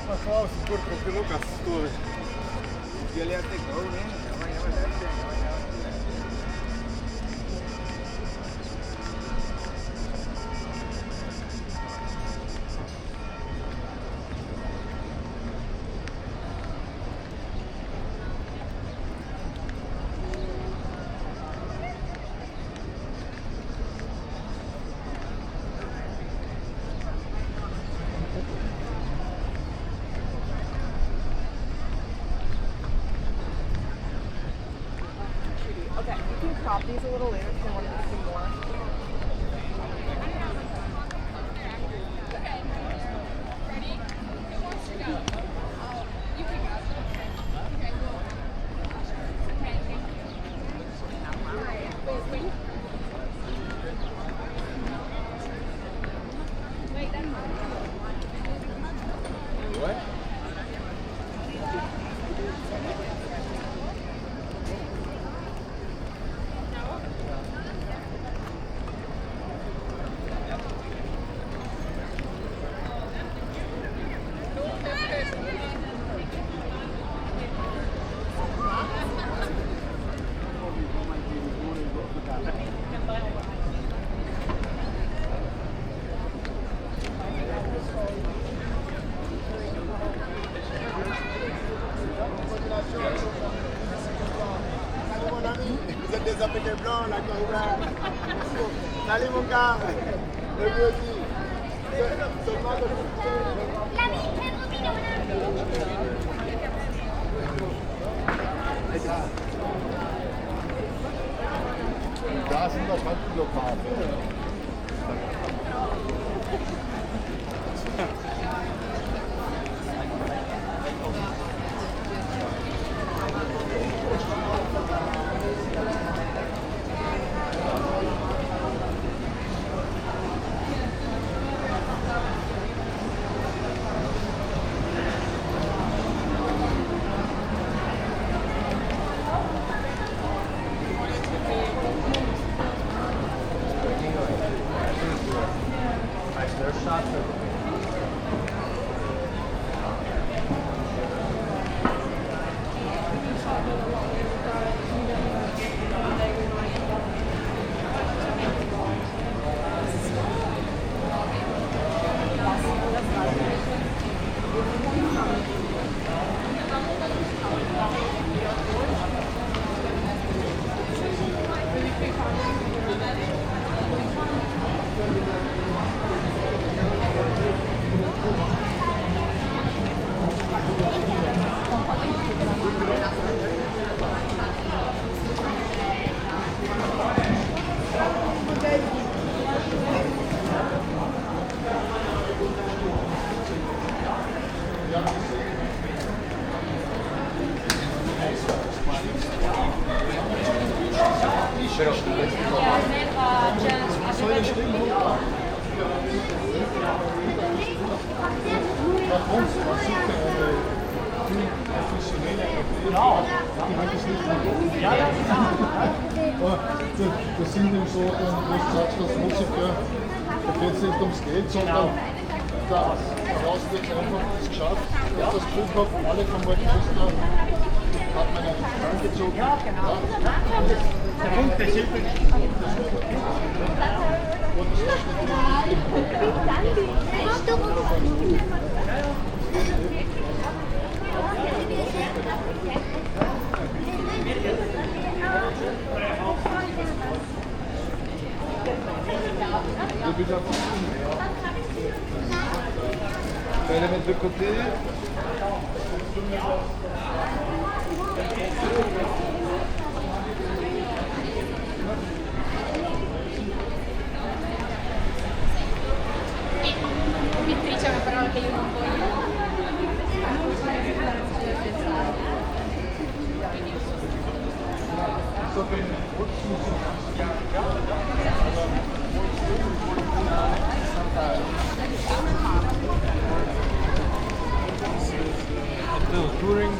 paklausti, kur traukinukas stovi. Galėtai gauni. Okay, you can crop these a little later if you want to see more. What? Vous êtes des appliqués blancs, là, quand même. Salut, mon gars. Et vous aussi. Seulement de Da sind doch Handblockade. Das sind eben so, wo du sagst, als Musiker, da geht es nicht ums Geld, sondern da hast du jetzt einfach das geschafft. Ich habe das Gefühl gehabt, alle vom Orchester hat man einen angezogen. Ja, genau. Der Punkt, der Schild. Und das hast du Je vais les mettre de côté. Pittrice è una parola che io non voglio. Touring.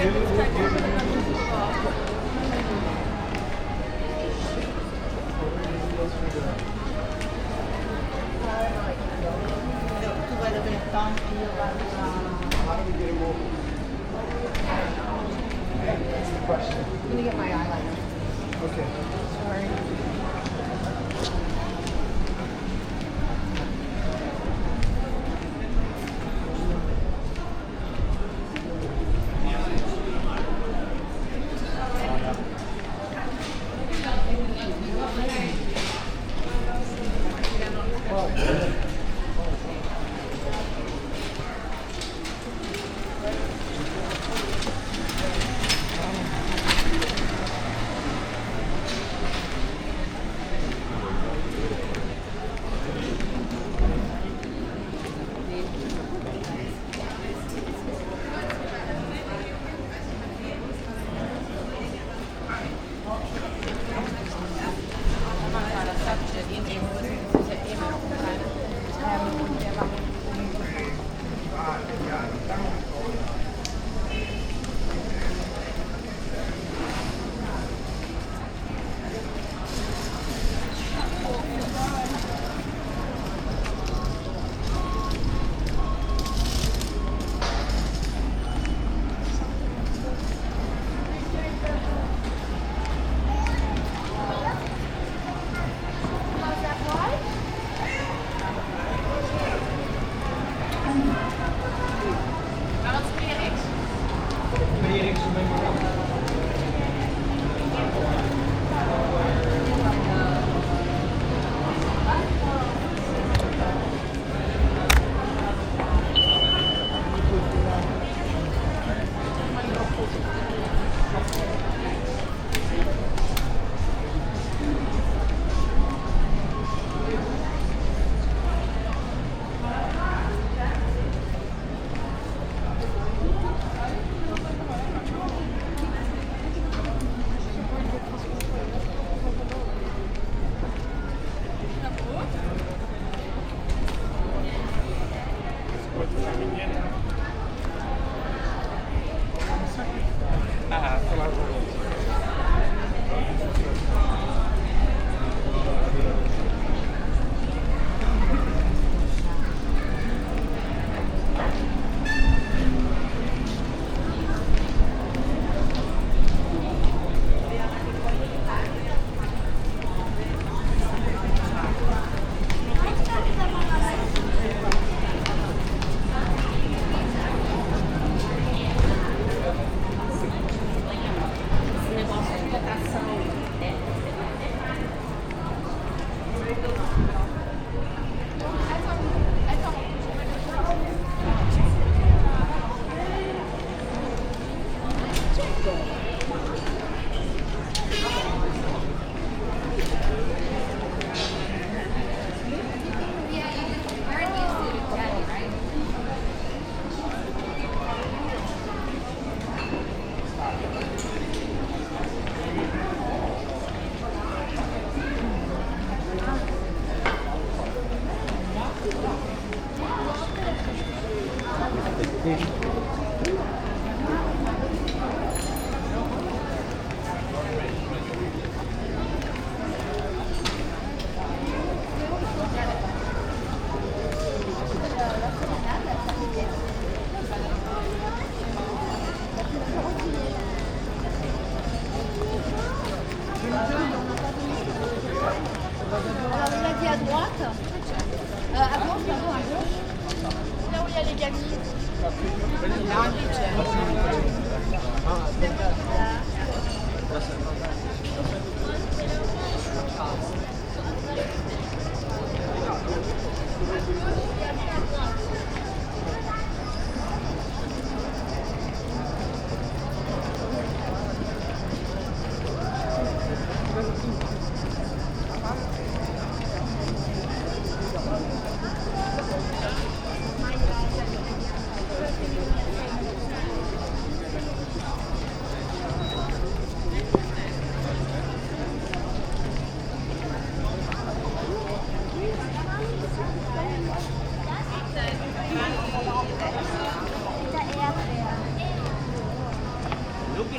Tu vai da Benetton e io vado I'm gonna get my eyeliner. Okay. Sorry. Maar wat is Felix?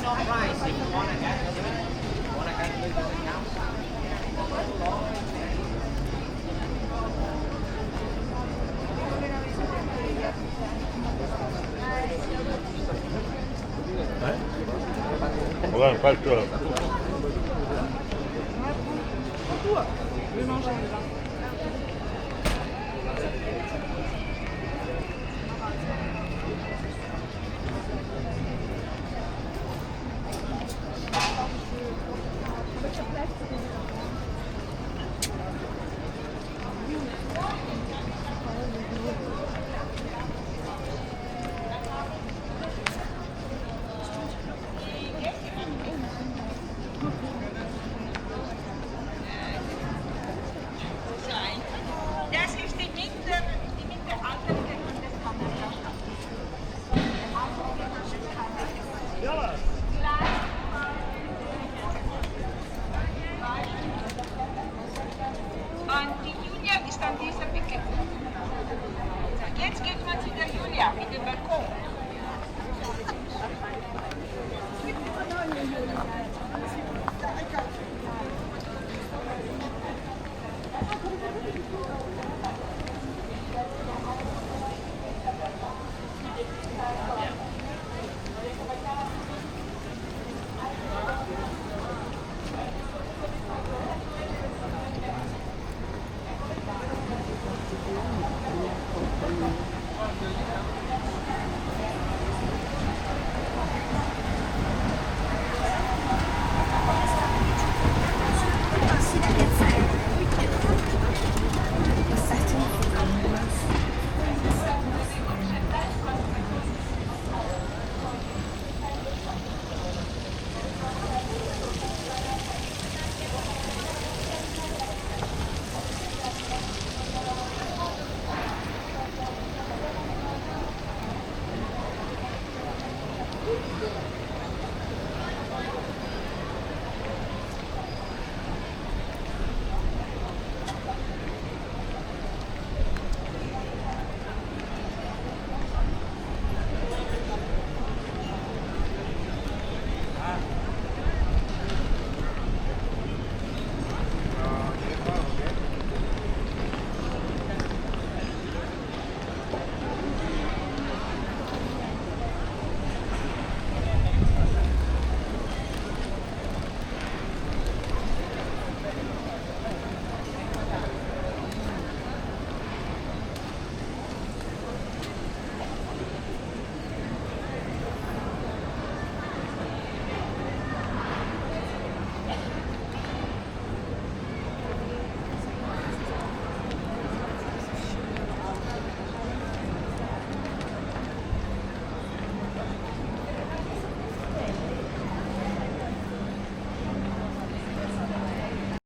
your price if you want to calculate it. You want to calculate the account? Ouais, pas le choix. Je vais manger là. Das ist die Mitte alternde und das kann man ja und die Julia ist an dieser Ecke. So, jetzt geht man zu der Julia mit dem Balkon.